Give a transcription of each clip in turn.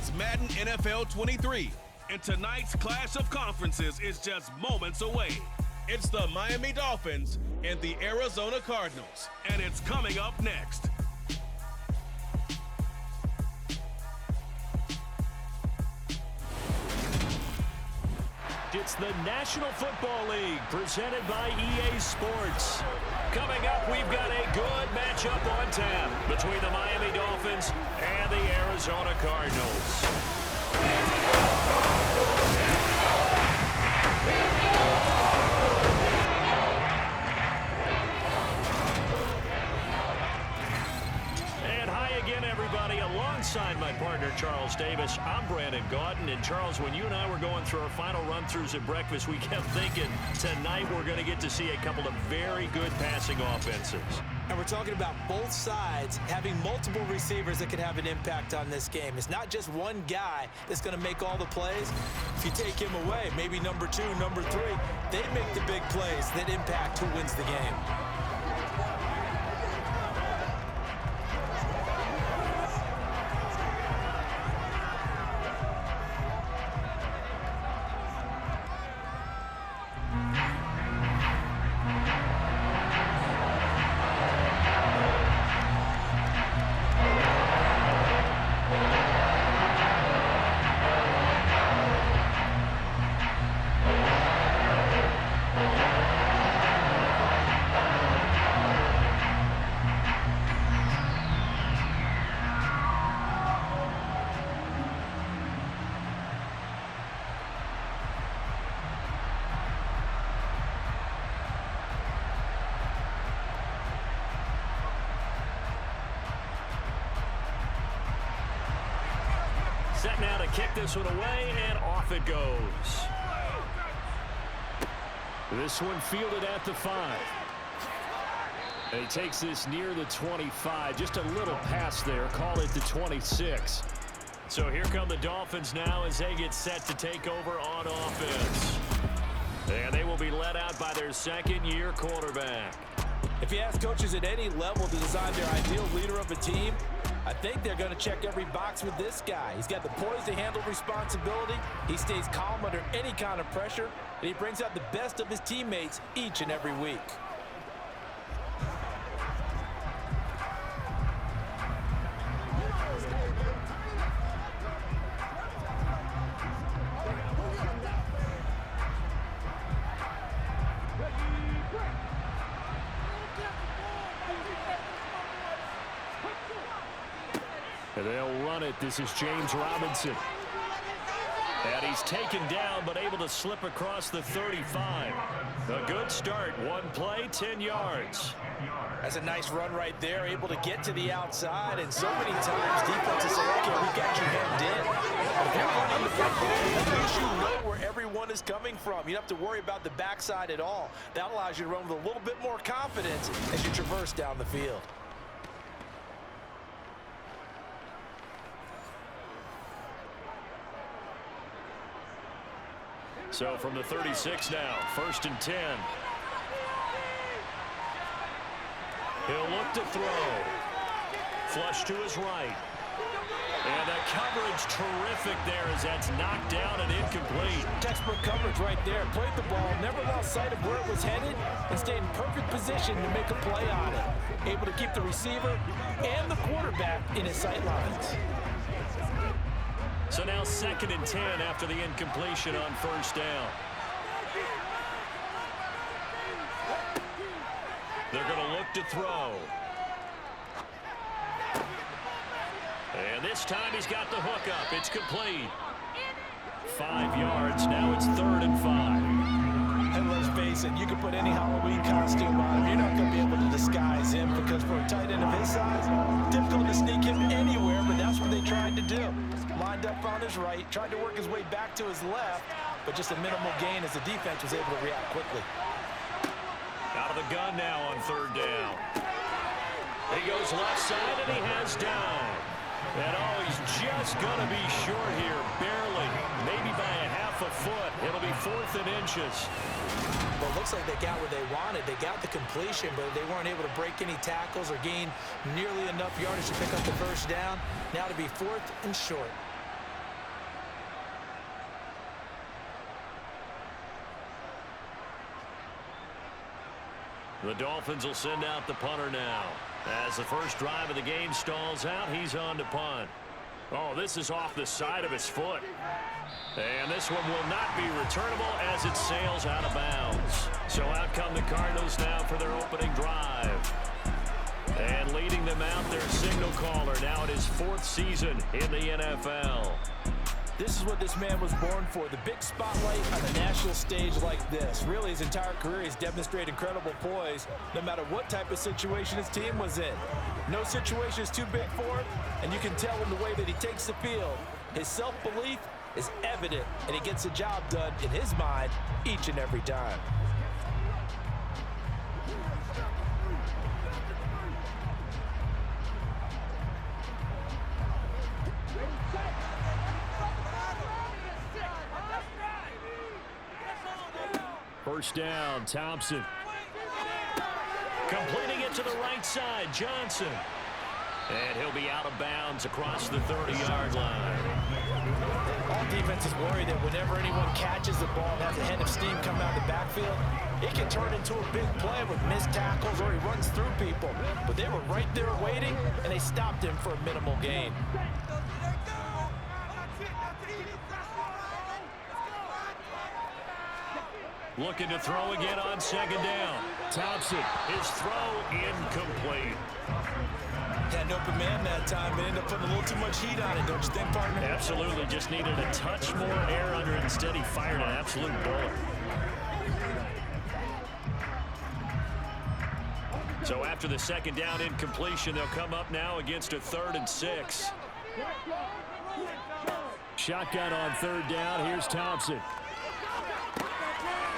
It's Madden NFL 23, and tonight's clash of conferences is just moments away. It's the Miami Dolphins and the Arizona Cardinals, and it's coming up next. It's the National Football League presented by EA Sports. Coming up, we've got a good matchup on tap between the Miami Dolphins and the Arizona Cardinals. Everybody, alongside my partner Charles Davis, I'm Brandon Gaudin. And Charles, when you and I were going through our final run-throughs at breakfast, we kept thinking tonight we're going to get to see a couple of very good passing offenses. And we're talking about both sides having multiple receivers that can have an impact on this game. It's not just one guy that's going to make all the plays. If you take him away, maybe number 2, number 3, they make the big plays that impact who wins the game. Set now to kick this one away, and off it goes. This one fielded at the 5. And he takes this near the 25. Just a little pass there. Call it the 26. So here come the Dolphins now as they get set to take over on offense. And they will be led out by their second-year quarterback. If you ask coaches at any level to design their ideal leader of a team, I think they're going to check every box with this guy. He's got the poise to handle responsibility. He stays calm under any kind of pressure, and he brings out the best of his teammates each and every week. And they'll run it. This is James Robinson. And he's taken down, but able to slip across the 35. A good start. One play, 10 yards. That's a nice run right there. Able to get to the outside. And so many times defenses say, okay, we've got you hemmed in. But if you're running the football, at least you know where everyone is coming from. You don't have to worry about the backside at all. That allows you to run with a little bit more confidence as you traverse down the field. So from the 36 now, 1st and 10. He'll look to throw. Flush to his right. And the coverage terrific there as that's knocked down and incomplete. Textbook coverage right there. Played the ball, never lost sight of where it was headed, and stayed in perfect position to make a play on it. Able to keep the receiver and the quarterback in his sight lines. So now 2nd and 10 after the incompletion on 1st down. They're going to look to throw. And this time he's got the hook up. It's complete. 5 yards. Now it's 3rd and 5. And let's face it, you can put any Halloween costume on him. You're not going to be able to disguise him because for a tight end of his size, difficult to sneak him anywhere, but that's what they tried to do. Lined up on his right, tried to work his way back to his left, but just a minimal gain as the defense was able to react quickly. Out of the gun now on 3rd down. He goes left side and he has down. And oh, he's just going to be short here, barely, maybe by a half a foot. It'll be 4th and inches. Well, it looks like they got what they wanted. They got the completion, but they weren't able to break any tackles or gain nearly enough yardage to pick up the 1st down. Now to be 4th and short. The Dolphins will send out the punter now. As the first drive of the game stalls out, he's on to punt. Oh, this is off the side of his foot. And this one will not be returnable as it sails out of bounds. So out come the Cardinals now for their opening drive. And leading them out, their signal caller, now in his 4th season in the NFL. This is what this man was born for, the big spotlight on a national stage like this. Really, his entire career, he's demonstrated incredible poise, no matter what type of situation his team was in. No situation is too big for him, and you can tell in the way that he takes the field. His self-belief is evident, and he gets the job done in his mind each and every time. First down, Thompson. Completing it to the right side, Johnson. And he'll be out of bounds across the 30-yard line. All defenses worry that whenever anyone catches the ball and has a head of steam coming out of the backfield, it can turn into a big play with missed tackles or he runs through people. But they were right there waiting, and they stopped him for a minimal gain. Looking to throw again on second down. Thompson, his throw incomplete. Had an open man that time, but ended up putting a little too much heat on it, don't you think, partner? Absolutely, just needed a touch more air under it. Instead, he fired an absolute bullet. So after the second down incompletion, they'll come up now against a 3rd and 6. Shotgun on 3rd down. Here's Thompson.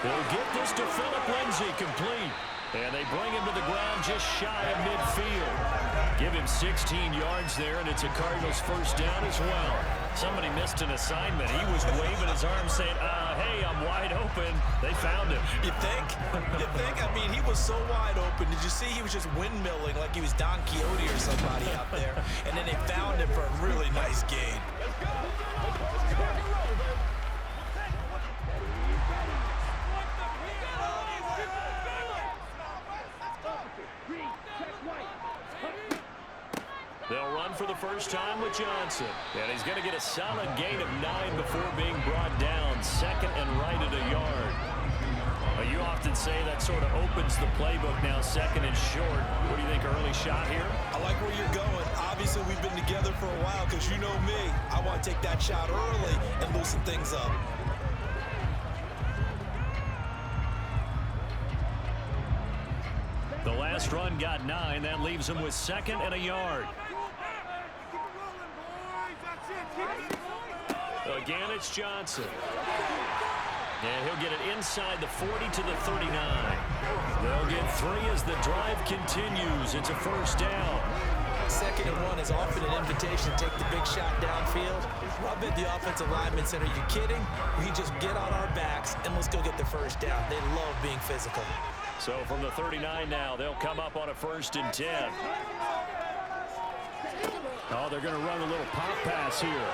They'll get this to Phillip Lindsay complete. And they bring him to the ground just shy of midfield. Give him 16 yards there, and it's a Cardinals first down as well. Somebody missed an assignment. He was waving his arm saying, hey, I'm wide open. They found him. You think? You think? I mean, he was so wide open. Did you see he was just windmilling like he was Don Quixote or somebody out there? And then they found him for a really nice gain. They'll run for the first time with Johnson. And he's going to get a solid gain of 9 before being brought down. 2nd and right at a yard. Well, you often say that sort of opens the playbook now, 2nd and short. What do you think, early shot here? I like where you're going. Obviously, we've been together for a while because you know me. I want to take that shot early and loosen things up. The last run got 9. That leaves him with 2nd and a yard. Again, it's Johnson. And he'll get it inside the 40 to the 39. They'll get 3 as the drive continues. It's a first down. 2nd and 1 is often an invitation to take the big shot downfield. I bet the offensive lineman said, are you kidding? We just get on our backs and let's go get the first down. They love being physical. So from the 39 now, they'll come up on a 1st and 10. Oh, they're going to run a little pop pass here.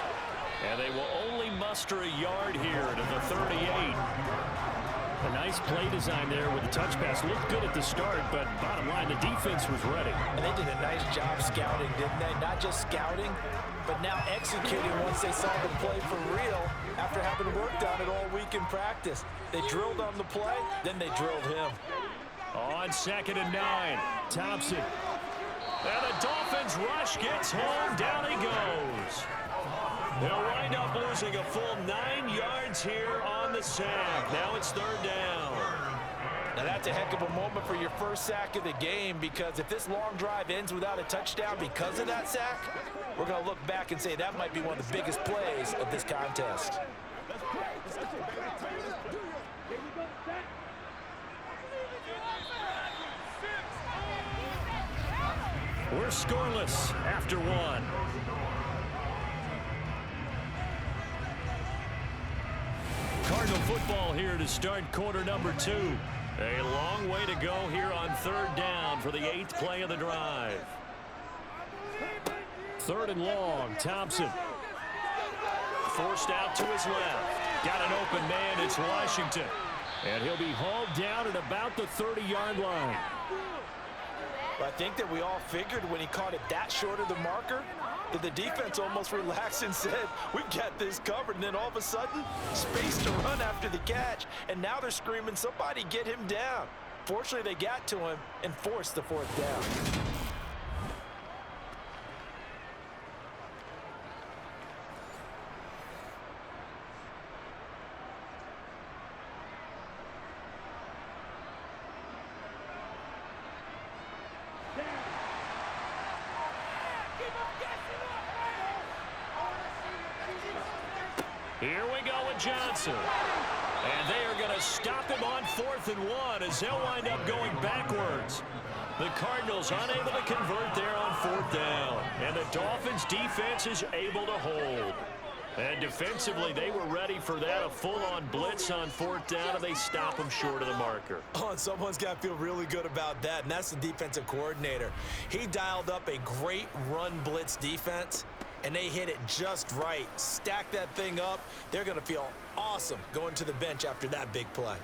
And they will only muster a yard here to the 38. A nice play design there with the touch pass. Looked good at the start, but bottom line, the defense was ready. And they did a nice job scouting, didn't they? Not just scouting, but now executing once they saw the play for real after having worked on it all week in practice. They drilled on the play, then they drilled him. On 2nd and 9, Thompson. And the Dolphins rush gets home. Down he goes. They'll wind up losing a full 9 yards here on the sack. Now it's 3rd down. Now that's a heck of a moment for your first sack of the game, because if this long drive ends without a touchdown because of that sack, we're going to look back and say that might be one of the biggest plays of this contest. We're scoreless after 1. Cardinal football here to start quarter number 2. A long way to go here on 3rd down for the 8th play of the drive. 3rd and long, Thompson. Forced out to his left. Got an open man, it's Washington. And he'll be hauled down at about the 30-yard line. I think that we all figured when he caught it that short of the marker that the defense almost relaxed and said, we've got this covered. And then all of a sudden, space to run after the catch. And now they're screaming, somebody get him down. Fortunately, they got to him and forced the fourth down. Here we go with Johnson. And they are going to stop him on 4th and 1 as they'll wind up going backwards. The Cardinals unable to convert there on 4th down. And the Dolphins defense is able to hold. And defensively, they were ready for that, a full-on blitz on 4th down, and they stop them short of the marker. Oh, and someone's got to feel really good about that, and that's the defensive coordinator. He dialed up a great run blitz defense, and they hit it just right. Stack that thing up. They're going to feel awesome going to the bench after that big play.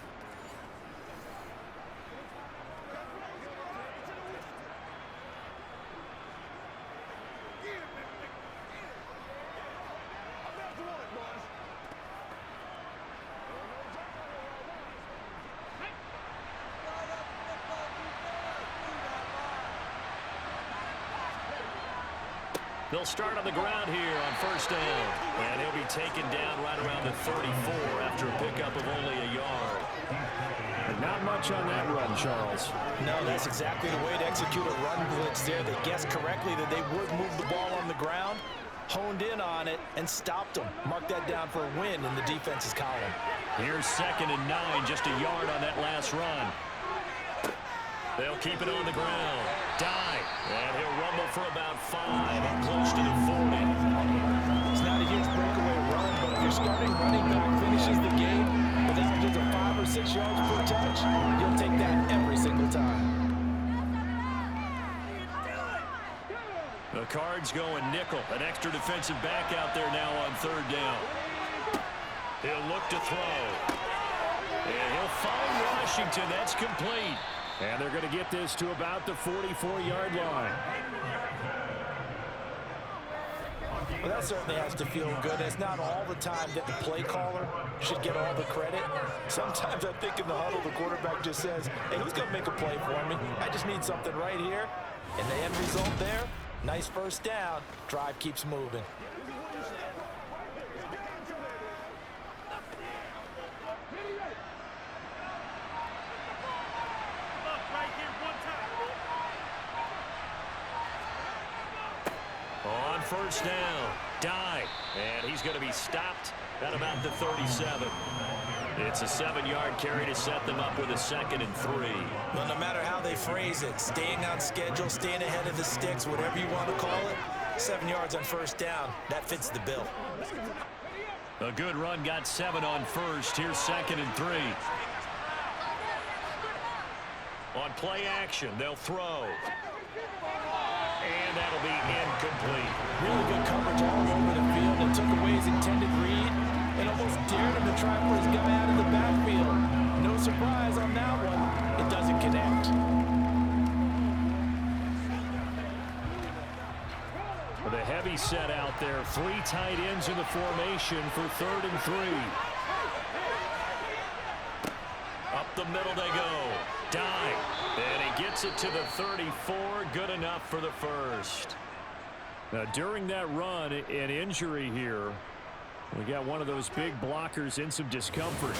They'll start on the ground here on 1st down. And he'll be taken down right around the 34 after a pickup of only a yard. Not much on that run, Charles. No, that's exactly the way to execute a run blitz there. They guessed correctly that they would move the ball on the ground, honed in on it, and stopped them. Mark that down for a win in the defense's column. Here's 2nd and 9, just a yard on that last run. They'll keep it on the ground. Dive. And he'll rumble for about 5 and close to the 40. It's not a huge breakaway run, but if your starting running back finishes the game with averages of 5 or 6 yards per touch, you'll take that every single time. The Cards going nickel. An extra defensive back out there now on 3rd down. He'll look to throw. And he'll find Washington. That's complete. And they're going to get this to about the 44-yard line. Well, that certainly has to feel good. It's not all the time that the play caller should get all the credit. Sometimes I think in the huddle, the quarterback just says, hey, who's going to make a play for me? I just need something right here. And the end result there, nice 1st down. Drive keeps moving. On 1st down, dive, and he's going to be stopped at about the 37. It's a 7-yard carry to set them up with a 2nd and 3. Well, no matter how they phrase it, staying on schedule, staying ahead of the sticks, whatever you want to call it, 7 yards on 1st down, that fits the bill. A good run got 7 on 1st. Here's 2nd and 3. On play action, they'll throw. And that'll be incomplete. Really good coverage all over the field. It took away his intended read and almost dared him to try and put his guy out of the backfield. No surprise on that one. It doesn't connect. With a heavy set out there, 3 tight ends in the formation for 3rd and 3. Up the middle they go. Dive. And he gets it to the 34. Good enough for the 1st. Now, during that run, an injury here. We got one of those big blockers in some discomfort.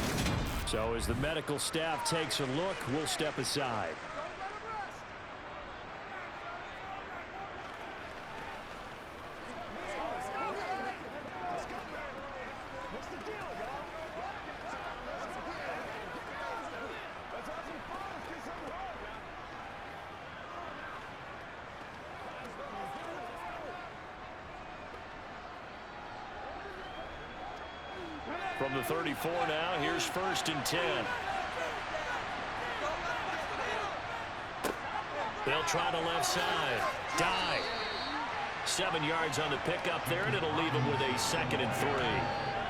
So as the medical staff takes a look, we'll step aside. From the 34 now, here's 1st and 10. They'll try the left side. Dive. 7 yards on the pickup there, and it'll leave him with a 2nd and 3.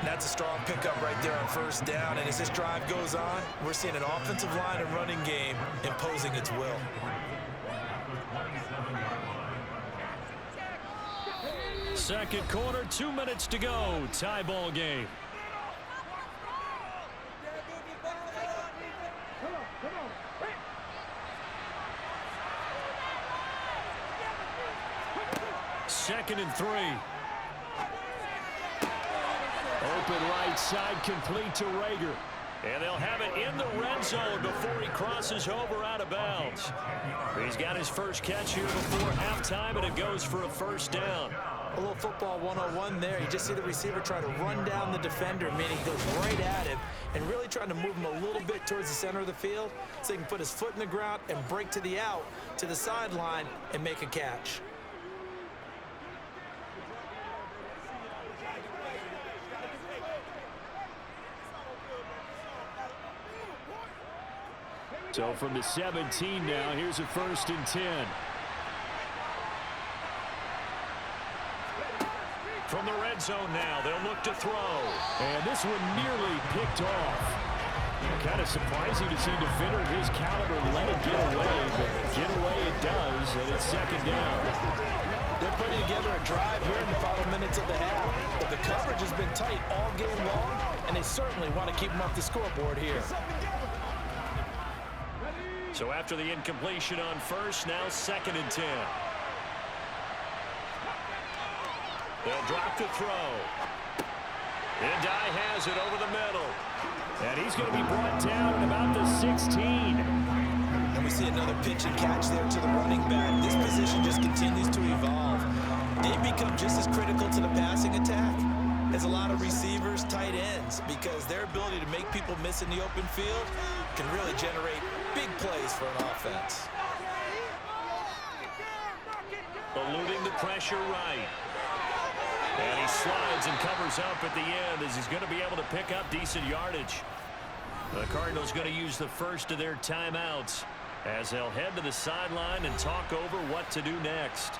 That's a strong pickup right there on first down. And as this drive goes on, we're seeing an offensive line and running game imposing its will. Second quarter, 2 minutes to go. Tie ball game. Second and 3. Open right side, complete to Rager. And they'll have it in the red zone before he crosses over out of bounds. He's got his first catch here before halftime, and it goes for a first down. A little football 101 there. You just see the receiver try to run down the defender, meaning he goes right at him and really trying to move him a little bit towards the center of the field so he can put his foot in the ground and break to the out, to the sideline, and make a catch. So from the 17 now, here's a 1st and 10. From the red zone now, they'll look to throw. And this one nearly picked off. Kind of surprising to see a defender of his caliber let it get away, but get away it does, and it's 2nd down. They're putting together a drive here in the final minutes of the half, but the coverage has been tight all game long, and they certainly want to keep them off the scoreboard here. So after the incompletion on first, now 2nd and 10. They'll drop to throw. And Dye has it over the middle. And he's going to be brought down at about the 16. And we see another pitch and catch there to the running back. This position just continues to evolve. They've become just as critical to the passing attack as a lot of receivers, tight ends, because their ability to make people miss in the open field can really generate big plays for an offense. Eluding the pressure right. And he slides and covers up at the end as he's going to be able to pick up decent yardage. The Cardinals going to use the first of their timeouts as they'll head to the sideline and talk over what to do next.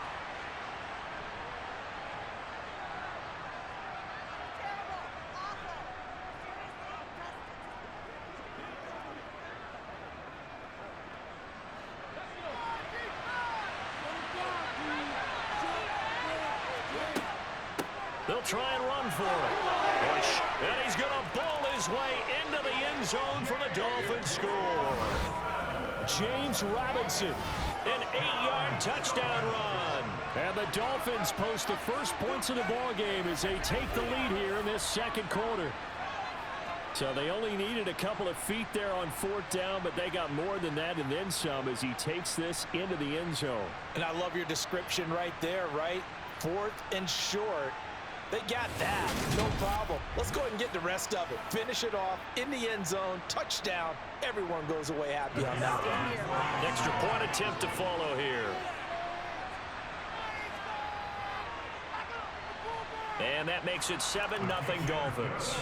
They'll try and run for it. Bush, and he's going to bowl his way into the end zone for the Dolphins score. James Robinson, An 8-yard touchdown run. and the Dolphins post the first points of the ball game as they take the lead here in this second quarter. So they only needed a couple of feet there on 4th down, but they got more than that and then some as he takes this into the end zone. And I love your description right there, right? 4th and short. They got that. No problem. Let's go ahead and get the rest of it. Finish it off in the end zone. Touchdown. Everyone goes away happy on that one. An extra point attempt to follow here. And that makes it 7-0 Dolphins.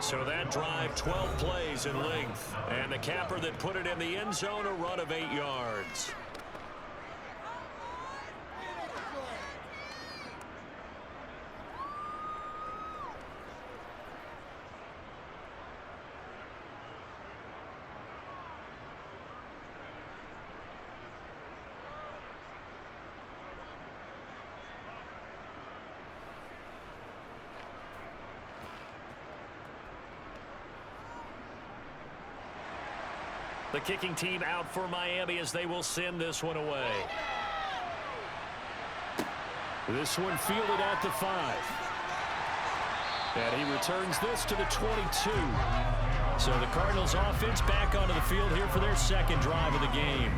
So that drive, 12 plays in length. And the capper that put it in the end zone, a run of 8 yards. The kicking team out for Miami as they will send this one away. This one fielded at the 5. And he returns this to the 22. So the Cardinals offense back onto the field here for their second drive of the game.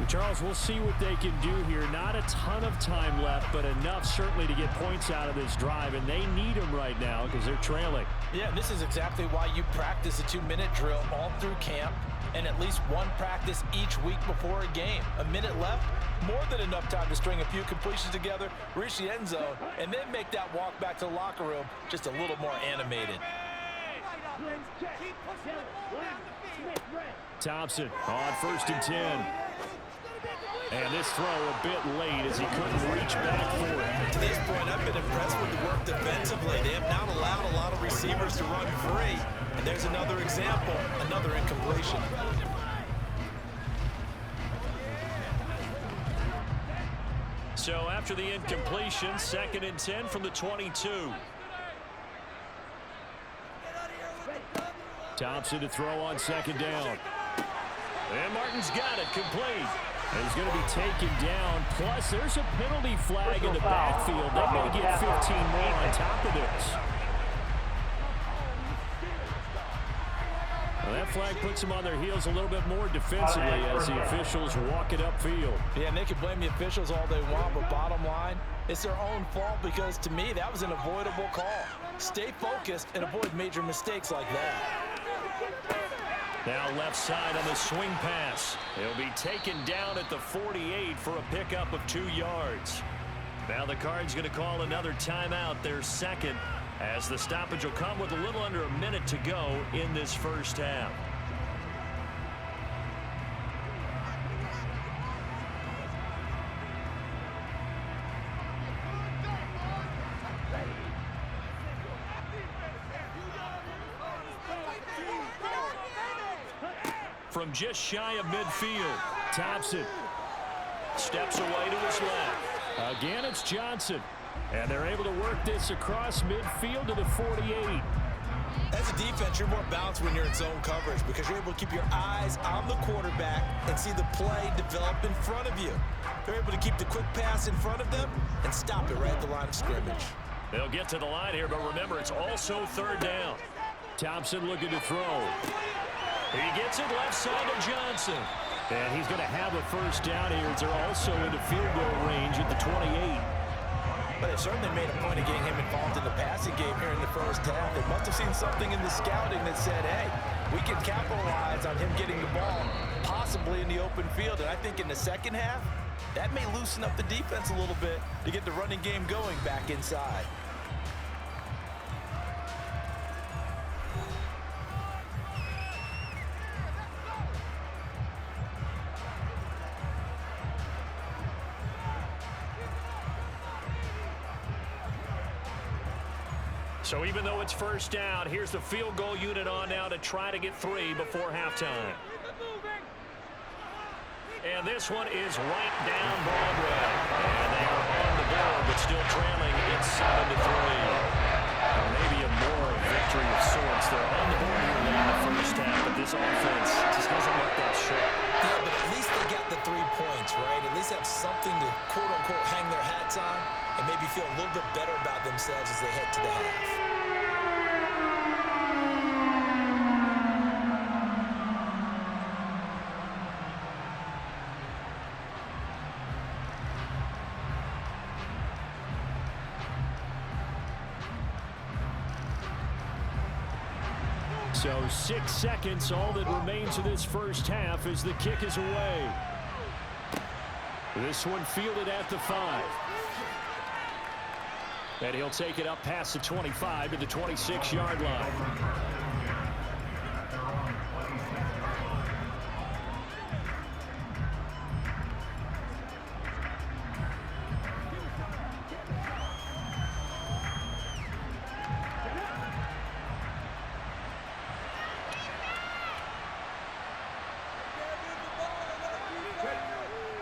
Charles, we'll see what they can do here. Not a ton of time left, but enough certainly to get points out of this drive, and they need them right now because they're trailing. Yeah, this is exactly why you practice a 2-minute drill all through camp and at least one practice each week before a game. A minute left, more than enough time to string a few completions together, reach the end zone, and then make that walk back to the locker room just a little more animated. Thompson on 1st and 10. And this throw a bit late as he couldn't reach back for it. To this point, I've been impressed with the work defensively. They have not allowed a lot of receivers to run free. And there's another example, another incompletion. So after the incompletion, 2nd and 10 from the 22. Thompson to throw on 2nd down. And Martin's got it complete. And he's going to be taken down. Plus, there's a penalty flag in the backfield. They may get 15 more on top of this. Well, that flag puts them on their heels a little bit more defensively as the officials walk it upfield. Yeah, and they can blame the officials all they want, but bottom line, it's their own fault because, to me, that was an avoidable call. Stay focused and avoid major mistakes like that. Now left side on the swing pass. He'll be taken down at the 48 for a pickup of 2 yards. Now the Cards going to call another timeout, their second, as the stoppage will come with a little under a minute to go in this first half. From just shy of midfield, Thompson steps away to his left. Again, it's Johnson. And they're able to work this across midfield to the 48. As a defense, you're more balanced when you're in zone coverage because you're able to keep your eyes on the quarterback and see the play develop in front of you. They're able to keep the quick pass in front of them and stop it right at the line of scrimmage. They'll get to the line here, but remember, it's also 3rd down. Thompson looking to throw. He gets it left side to Johnson. And he's going to have a 1st down here. They're also into field goal range at the 28. But they've certainly made a point of getting him involved in the passing game here in the first half. They must have seen something in the scouting that said, hey, we can capitalize on him getting the ball, possibly in the open field. And I think in the second half, that may loosen up the defense a little bit to get the running game going back inside. So even though it's 1st down, here's the field goal unit on now to try to get 3 before halftime. And this one is right down Broadway. And they are on the board, but still trailing. It's 7-3. Maybe a moral victory of sorts. They're on the board here in the first half, but this offense just hasn't looked that sharp. Yeah, but at least they got the 3 points, right? At least have something to, quote-unquote, hang their hats on and maybe feel a little bit better about themselves as they head to the half. So 6 seconds, all that remains of this first half as the kick is away. This one fielded at the 5. And he'll take it up past the 25 to the 26-yard line.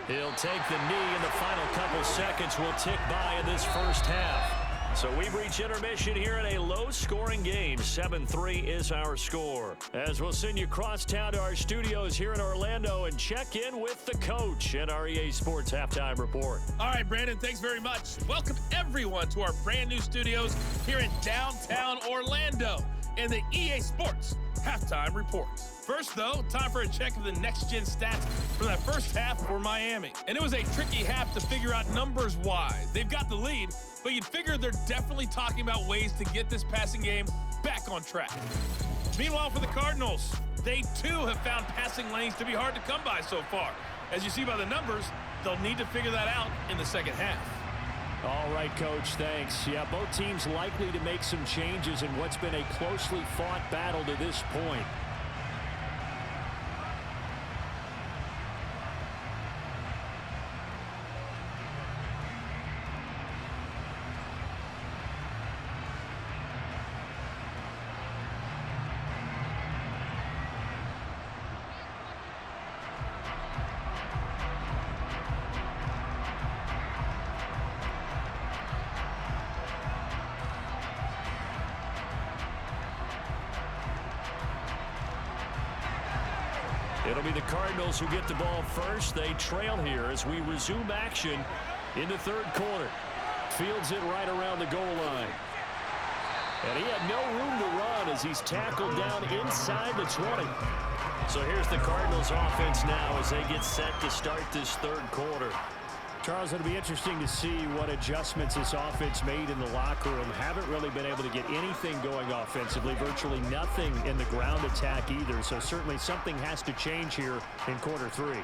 He'll take the knee, and the final couple seconds will tick by in this first half. So we've reached intermission here in a low-scoring game. 7-3 is our score. As we'll send you across town to our studios here in Orlando and check in with the coach at our EA Sports Halftime Report. All right, Brandon, thanks very much. Welcome everyone to our brand new studios here in downtown Orlando in the EA Sports Halftime Report. First, though, time for a check of the next-gen stats from that first half for Miami. And it was a tricky half to figure out numbers-wise. They've got the lead, but you'd figure they're definitely talking about ways to get this passing game back on track. Meanwhile, for the Cardinals, they too have found passing lanes to be hard to come by so far. As you see by the numbers, they'll need to figure that out in the second half. All right, Coach, thanks. Yeah, both teams likely to make some changes in what's been a closely fought battle to this point. It'll be the Cardinals who get the ball first. They trail here as we resume action in the third quarter. Fields it right around the goal line. And he had no room to run as he's tackled down inside the 20. So here's the Cardinals offense now as they get set to start this third quarter. Charles, it'll be interesting to see what adjustments this offense made in the locker room. Haven't really been able to get anything going offensively, virtually nothing in the ground attack either. So certainly something has to change here in quarter three.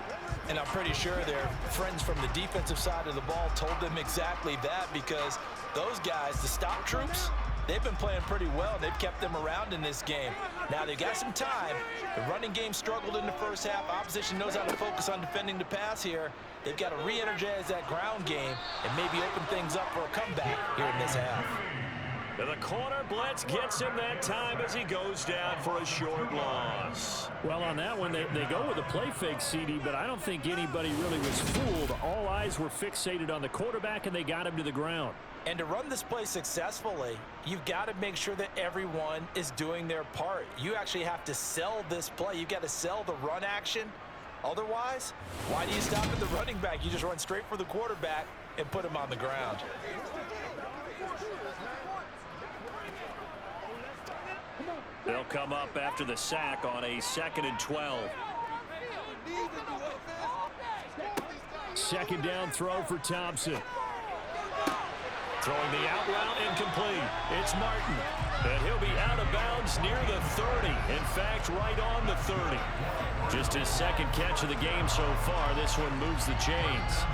And I'm pretty sure their friends from the defensive side of the ball told them exactly that, because those guys, the stop troops, they've been playing pretty well. They've kept them around in this game. Now they've got some time. The running game struggled in the first half. Opposition knows how to focus on defending the pass here. They've got to re-energize that ground game and maybe open things up for a comeback here in this half. And the corner blitz gets him that time as he goes down for a short loss. Well, on that one, they go with a play fake, CD, but I don't think anybody really was fooled. All eyes were fixated on the quarterback, and they got him to the ground. And to run this play successfully, you've got to make sure that everyone is doing their part. You actually have to sell this play. You've got to sell the run action. Otherwise, why do you stop at the running back? You just run straight for the quarterback and put him on the ground. They'll come up after the sack on a 2nd and 12. Second down throw for Thompson. Throwing the out route, incomplete. It's Martin. And he'll be out of bounds near the 30. In fact, right on the 30. Just his second catch of the game so far. This one moves the chains.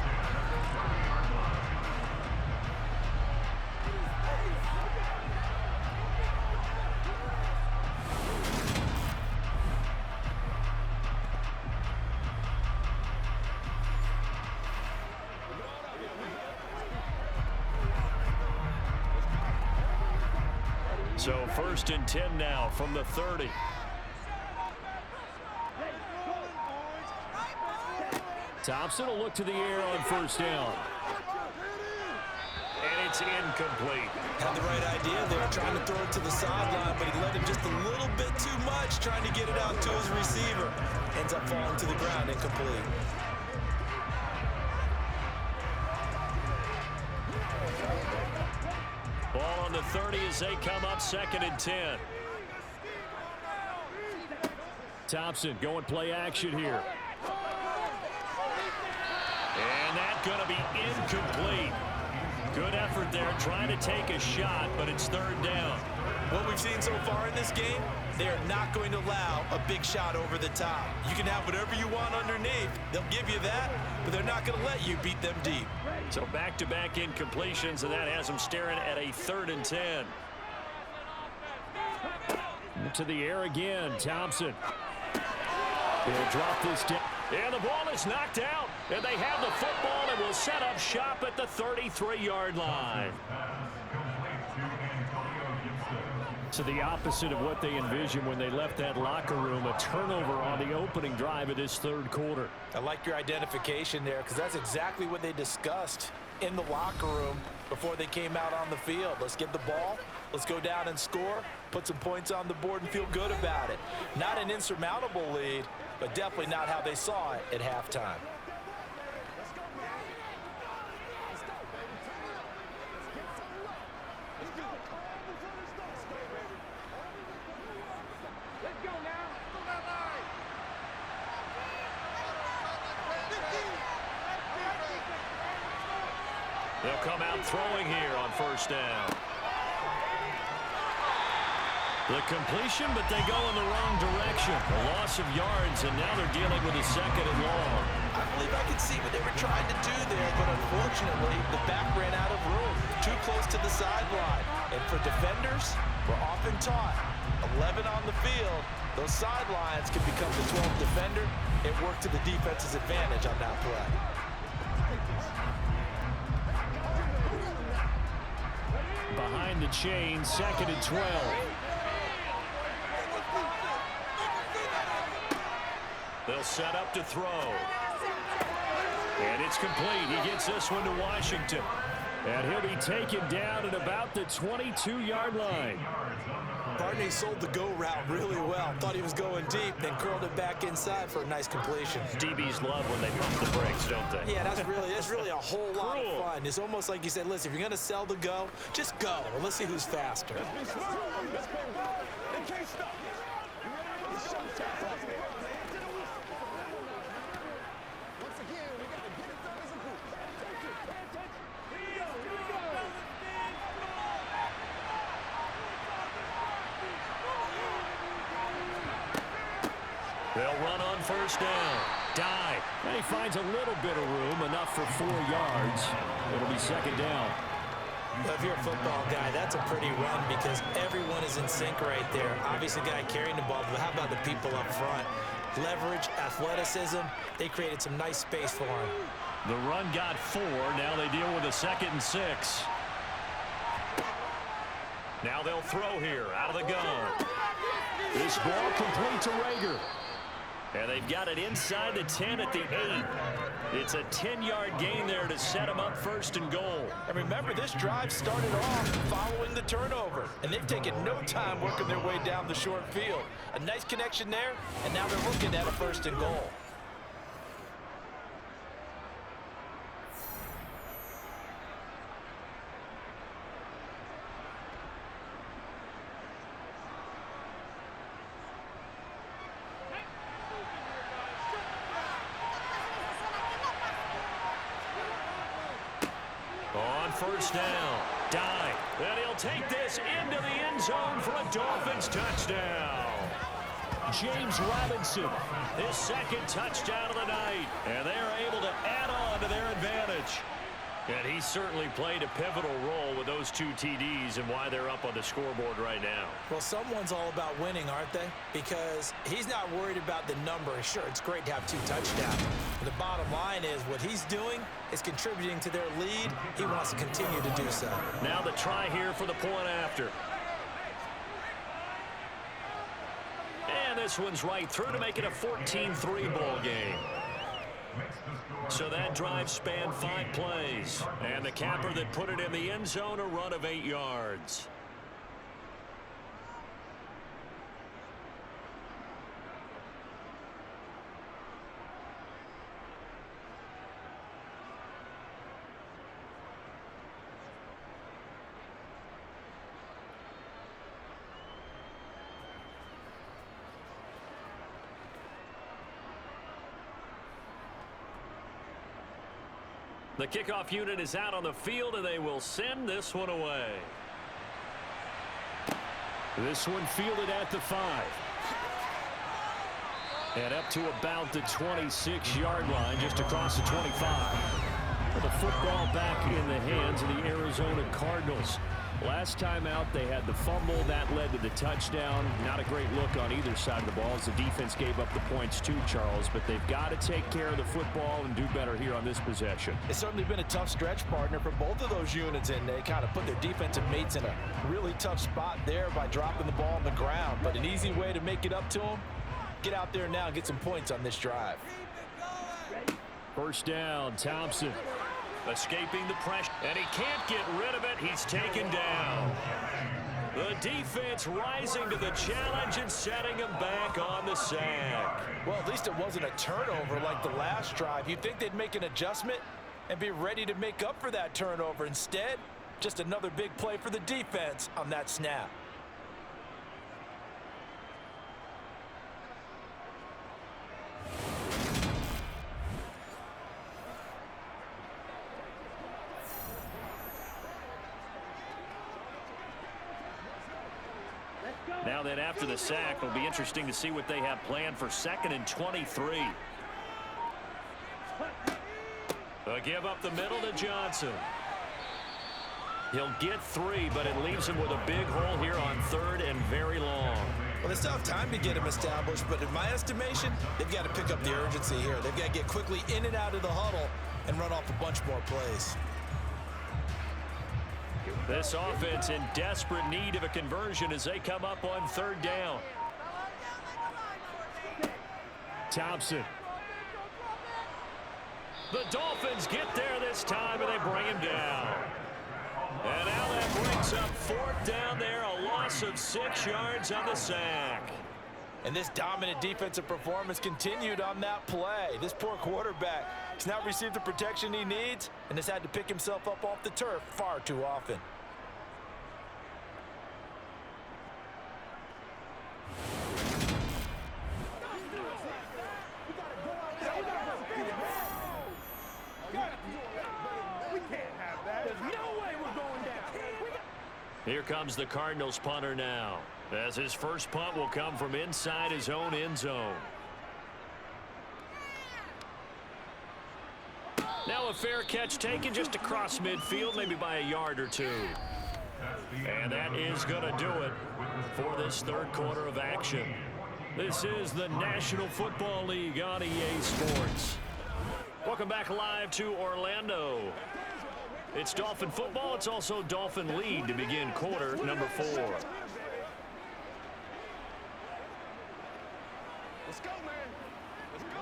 So 1st and 10 now from the 30. Thompson will look to the air on 1st down. And it's incomplete. Had the right idea there, trying to throw it to the sideline, but he let him just a little bit too much, trying to get it out to his receiver. Ends up falling to the ground, incomplete. Ball on the 30 as they come up 2nd and 10. Thompson going play action here. And that's going to be incomplete. Good effort there, trying to take a shot, but it's 3rd down. What we've seen so far in this game, they are not going to allow a big shot over the top. You can have whatever you want underneath. They'll give you that, but they're not going to let you beat them deep. So back-to-back incompletions, and that has them staring at a 3rd and 10. To the air again, Thompson. He'll drop this down. And the ball is knocked out. And they have the football and will set up shop at the 33-yard line. So the opposite of what they envisioned when they left that locker room, a turnover on the opening drive of this third quarter. I like your identification there, because that's exactly what they discussed in the locker room before they came out on the field. Let's get the ball. Let's go down and score, put some points on the board, and feel good about it. Not an insurmountable lead, but definitely not how they saw it at halftime. They'll come out throwing here on 1st down. The completion, but they go in the wrong direction. A loss of yards, and now they're dealing with a 2nd and long. I believe I could see what they were trying to do there, but unfortunately, the back ran out of room. Too close to the sideline. And for defenders, we're often taught 11 on the field. Those sidelines can become the 12th defender. It worked to the defense's advantage on that play. Behind the chain, 2nd and 12. They'll set up to throw. And it's complete. He gets this one to Washington. And he'll be taken down at about the 22-yard line. Barney sold the go route really well. Thought he was going deep, then curled it back inside for a nice completion. DBs love when they pump the brakes, don't they? Yeah, that's really a whole lot of fun. It's almost like you said, listen, if you're going to sell the go, just go. Well, let's see who's faster. They'll run on first down. Dive. And he finds a little bit of room, enough for 4 yards. It'll be second down. If you're a football guy, that's a pretty run because everyone is in sync right there. Obviously, the guy carrying the ball, but how about the people up front? Leverage, athleticism, they created some nice space for him. The run got 4. Now they deal with a 2nd and 6. Now they'll throw here out of the gun. This ball complete to Rager. And they've got it inside the 10 at the 8. It's a 10-yard gain there to set them up first and goal. And remember, this drive started off following the turnover. And they've taken no time working their way down the short field. A nice connection there, and now they're looking at a first and goal. First down. Dive. And he'll take this into the end zone for a Dolphins touchdown. James Robinson, his 2nd touchdown of the night. And they're able to add on to their advantage. And he certainly played a pivotal role with those 2 TDs and why they're up on the scoreboard right now. Well, someone's all about winning, aren't they? Because he's not worried about the number. Sure, it's great to have 2 touchdowns. But the bottom line is what he's doing is contributing to their lead. He wants to continue to do so. Now the try here for the point after. And this one's right through to make it a 14-3 ball game. So that drive spanned 5 plays. And the capper that put it in the end zone, a run of 8 yards. The kickoff unit is out on the field, and they will send this one away. This one fielded at the 5. And up to about the 26-yard line, just across the 25. The football back in the hands of the Arizona Cardinals. Last time out, they had the fumble. That led to the touchdown. Not a great look on either side of the ball as the defense gave up the points too, Charles. But they've got to take care of the football and do better here on this possession. It's certainly been a tough stretch, partner, for both of those units, and they kind of put their defensive mates in a really tough spot there by dropping the ball on the ground. But an easy way to make it up to them, get out there now and get some points on this drive. First down, Thompson. Escaping the pressure, and he can't get rid of it. He's taken down. The defense rising to the challenge and setting him back on the sack. Well, at least it wasn't a turnover like the last drive. You'd think they'd make an adjustment and be ready to make up for that turnover. Instead, just another big play for the defense on that snap. Now then, after the sack, it'll be interesting to see what they have planned for 2nd and 23. They'll give up the middle to Johnson. He'll get 3, but it leaves him with a big hole here on 3rd and very long. Well, they still have time to get him established, but in my estimation, they've got to pick up the urgency here. They've got to get quickly in and out of the huddle and run off a bunch more plays. This offense in desperate need of a conversion as they come up on 3rd down. Thompson. The Dolphins get there this time, and they bring him down. And now that brings up 4th down there, a loss of 6 yards on the sack. And this dominant defensive performance continued on that play. This poor quarterback has not received the protection he needs and has had to pick himself up off the turf far too often. Here comes the Cardinals punter now, as his first punt will come from inside his own end zone. Now a fair catch taken just across midfield, maybe by a yard or two. And that is going to do it for this 3rd quarter of action. This is the National Football League on EA Sports. Welcome back live to Orlando. It's Dolphin football. It's also Dolphin lead to begin quarter number 4. Let's go, man. Let's go.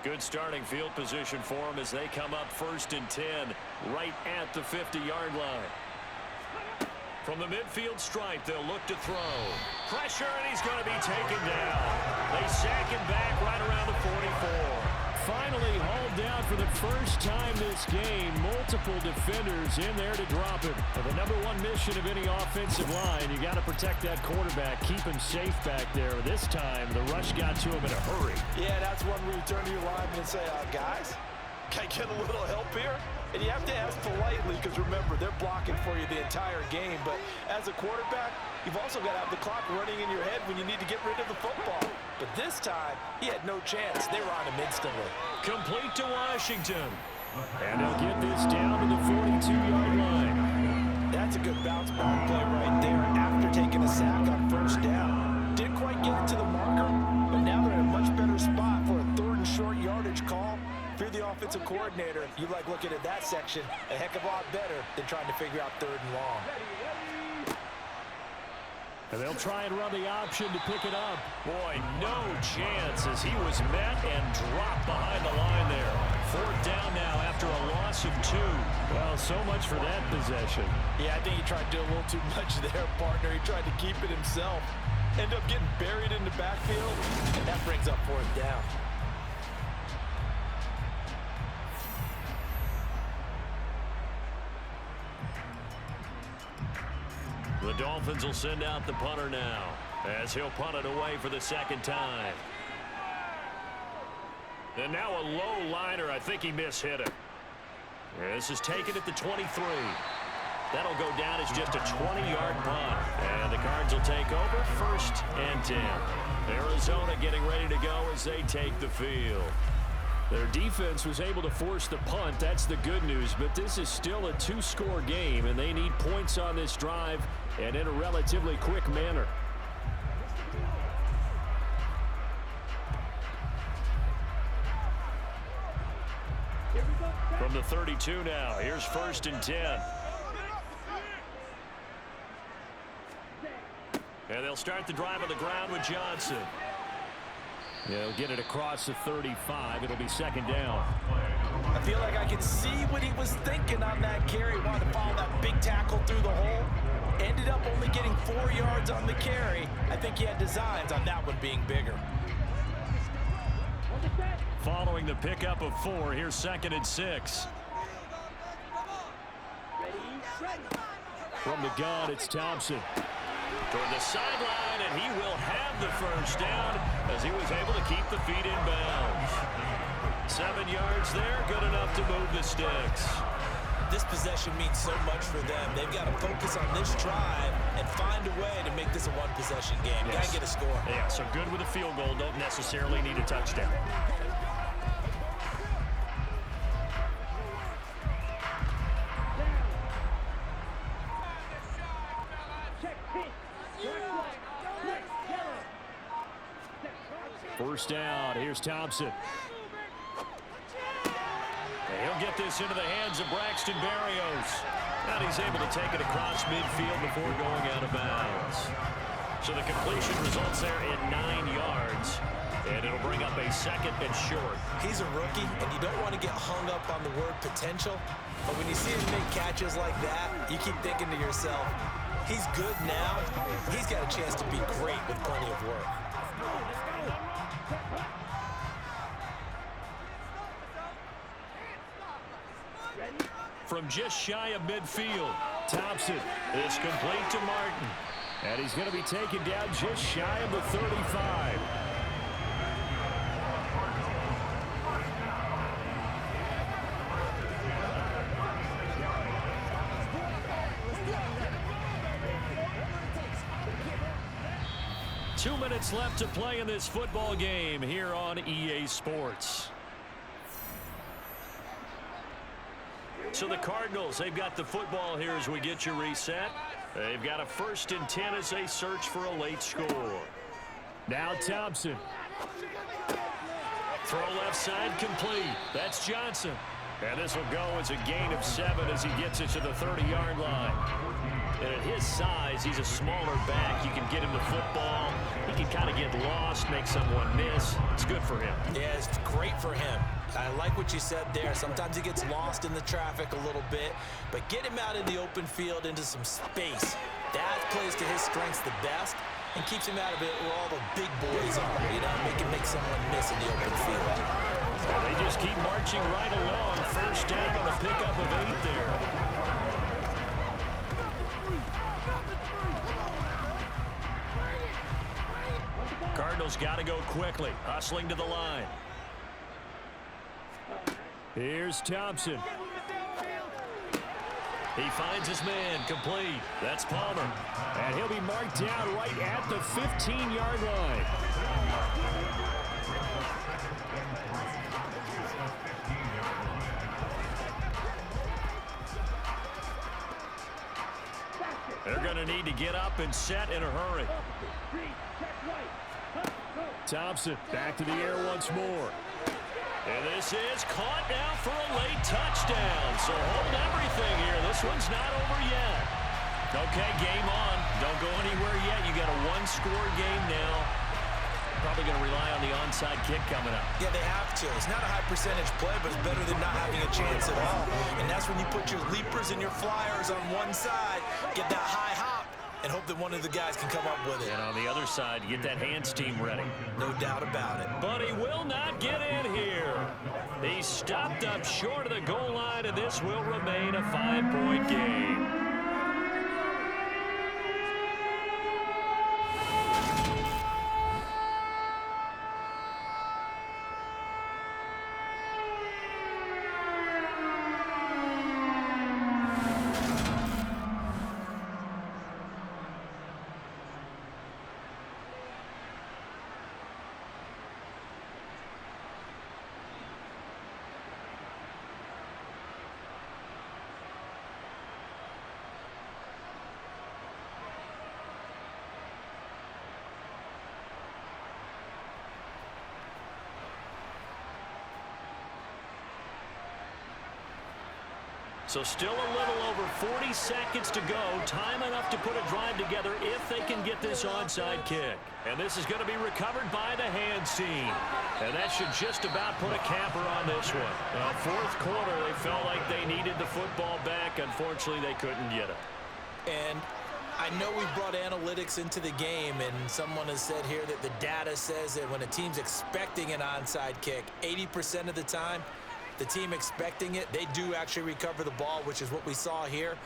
Good starting field position for them as they come up 1st and 10 right at the 50-yard line. From the midfield stripe, they'll look to throw. Pressure, and he's going to be taken down. They sack him back right around the 44. Finally hauled down for the first time this game. Multiple defenders in there to drop him. Well, the #1 mission of any offensive line, you got to protect that quarterback, keep him safe back there. This time, the rush got to him in a hurry. Yeah, that's one where you turn to your lineman and say, guys, can I get a little help here? And you have to ask politely because, remember, they're blocking for you the entire game. But as a quarterback, you've also got to have the clock running in your head when you need to get rid of the football. But this time, he had no chance. They were on him instantly. Complete to Washington. And they'll get this down to the 42-yard line. That's a good bounce back play right there after taking a sack on 1st down. Didn't quite get it to the marker, but now they're in a much better spot for a 3rd and short yardage call. If you're the offensive coordinator, you like looking at that section a heck of a lot better than trying to figure out 3rd and long. And they'll try and run the option to pick it up. Boy, no chance as he was met and dropped behind the line there. 4th down now after a loss of 2. Well, so much for that possession. Yeah, I think he tried to do a little too much there, partner. He tried to keep it himself. Ended up getting buried in the backfield, and that brings up 4th down. The Dolphins will send out the punter now as he'll punt it away for the 2nd time. And now a low liner. I think he mishit it. This is taken at the 23. That'll go down as just a 20-yard punt. And the Cards will take over 1st and 10. Arizona getting ready to go as they take the field. Their defense was able to force the punt. That's the good news. But this is still a 2-score game, and they need points on this drive and in a relatively quick manner. From the 32 now, here's 1st and 10. And they'll start the drive on the ground with Johnson. They'll get it across the 35. It'll be 2nd down. I feel like I can see what he was thinking on that carry. Wanted to follow that big tackle through the hole. Ended up only getting 4 yards on the carry. I think he had designs on that one being bigger. Following the pickup of 4, here's 2nd and 6. From the gun, it's Thompson. Toward the sideline, and he will have the 1st down as he was able to keep the feet in bounds. 7 yards there, good enough to move the sticks. This possession means so much for them. They've got to focus on this drive and find a way to make this a one-possession game. Yes. Got to get a score. Yeah, so good with a field goal. Don't necessarily need a touchdown. First down. Here's Thompson. And he'll get this into the hands of Braxton Berrios. And he's able to take it across midfield before going out of bounds. So the completion results there in 9 yards. And it'll bring up a second and short. He's a rookie, and you don't want to get hung up on the word potential. But when you see him make catches like that, you keep thinking to yourself, he's good now. He's got a chance to be great with plenty of work. From just shy of midfield, Thompson is complete to Martin. And he's going to be taken down just shy of the 35. Two minutes left to play in this football game here on EA Sports. So the Cardinals, they've got the football here as we get you reset. They've got a 1st and 10 as they search for a late score. Now Thompson. Throw left side complete. That's Johnson. And this will go as a gain of 7 as he gets it to the 30-yard line. And at his size, he's a smaller back. You can get him the football. He can kind of get lost, make someone miss. It's good for him. Yeah, it's great for him. I like what you said there. Sometimes he gets lost in the traffic a little bit, but get him out in the open field into some space. That plays to his strengths the best and keeps him out of it where all the big boys are, you know, make someone miss in the open field. Well, they just keep marching right along. 1st down on a pickup of 8 there. Cardinals got to go quickly, hustling to the line. Here's Thompson. He finds his man, complete. That's Palmer. And he'll be marked down right at the 15-yard line. They're going to need to get up and set in a hurry. Thompson back to the air once more. And this is caught now for a late touchdown. So hold everything here. This one's not over yet. Okay, game on. Don't go anywhere yet. You got a 1-score game now. Probably going to rely on the onside kick coming up. Yeah, they have to. It's not a high percentage play, but it's better than not having a chance at all. And that's when you put your leapers and your flyers on one side, get that high hop, and hope that one of the guys can come up with it. And on the other side, get that hands team ready. No doubt about it. But he will not get in here. He's stopped up short of the goal line, and this will remain a 5-point game. So still a little over 40 seconds to go. Time enough to put a drive together if they can get this onside kick. And this is going to be recovered by the hands team. And that should just about put a capper on this one. Now, 4th quarter, they felt like they needed the football back. Unfortunately, they couldn't get it. And I know we brought analytics into the game, and someone has said here that the data says that when a team's expecting an onside kick, 80% of the time, the team expecting it, they do actually recover the ball, which is what we saw here.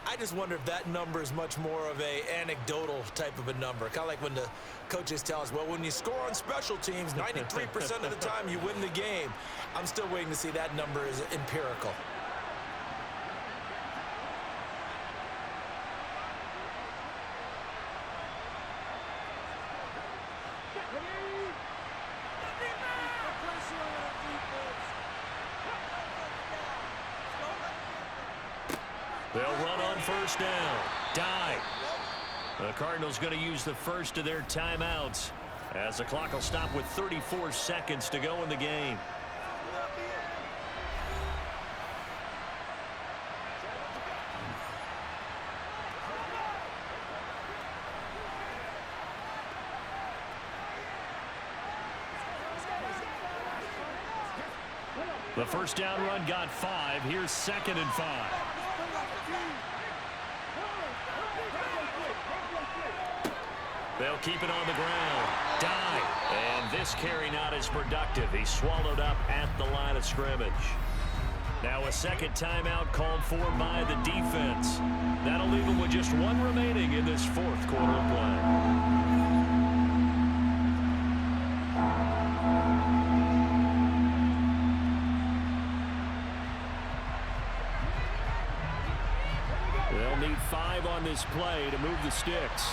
I just wonder if that number is much more of a anecdotal type of a number. Kind of like when the coaches tell us, well, when you score on special teams, 93% of the time you win the game. I'm still waiting to see that number is empirical. They'll run on 1st down. Dive. The Cardinals going to use the first of their timeouts as the clock will stop with 34 seconds to go in the game. The first down run got 5. Here's 2nd and 5. They'll keep it on the ground. Dive. And this carry not as productive. He's swallowed up at the line of scrimmage. Now a second timeout called for by the defense. That'll leave him with just 1 remaining in this 4th quarter of play. They'll need 5 on this play to move the sticks.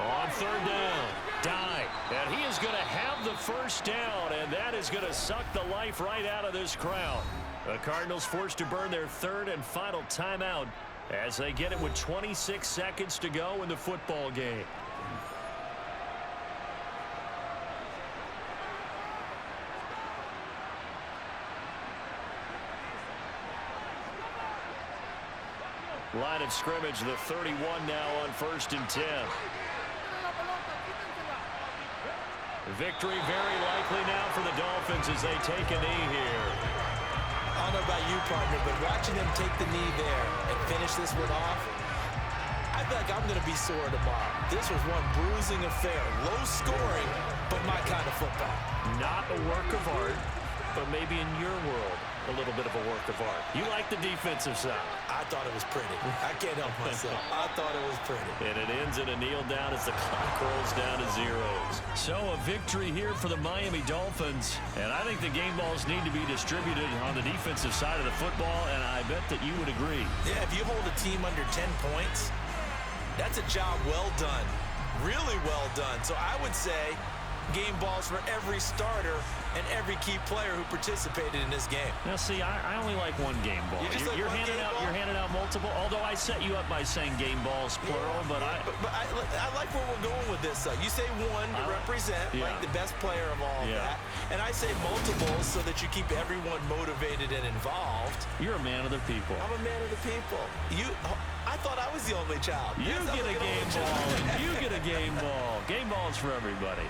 On 3rd down, dive, and he is going to have the first down, and that is going to suck the life right out of this crowd. The Cardinals forced to burn their 3rd and final timeout as they get it with 26 seconds to go in the football game. Line of scrimmage, the 31 now on 1st and 10. Victory very likely now for the Dolphins as they take a knee here. I don't know about you, partner, but watching them take the knee there and finish this one off, I feel like I'm going to be sore tomorrow. This was one bruising affair. Low scoring, but my kind of football. Not a work of art, but maybe in your world, a little bit of a work of art. You like the defensive side. I thought it was pretty. I can't help myself. I thought it was pretty. And it ends in a kneel down as the clock rolls down to zeros. So a victory here for the Miami Dolphins. And I think the game balls need to be distributed on the defensive side of the football, and I bet that you would agree. Yeah, if you hold a team under 10 points, that's a job well done. Really well done. So I would say game balls for every starter and every key player who participated in this game. Now, see, I only like one game ball. You're handing out multiple. Although I set you up by saying game balls plural, but I like where we're going with this. You say one to represent like the best player of all that, and I say multiples so that you keep everyone motivated and involved. You're a man of the people. I'm a man of the people. I thought I was the only child. You get a game ball. You get a game ball. Game balls for everybody.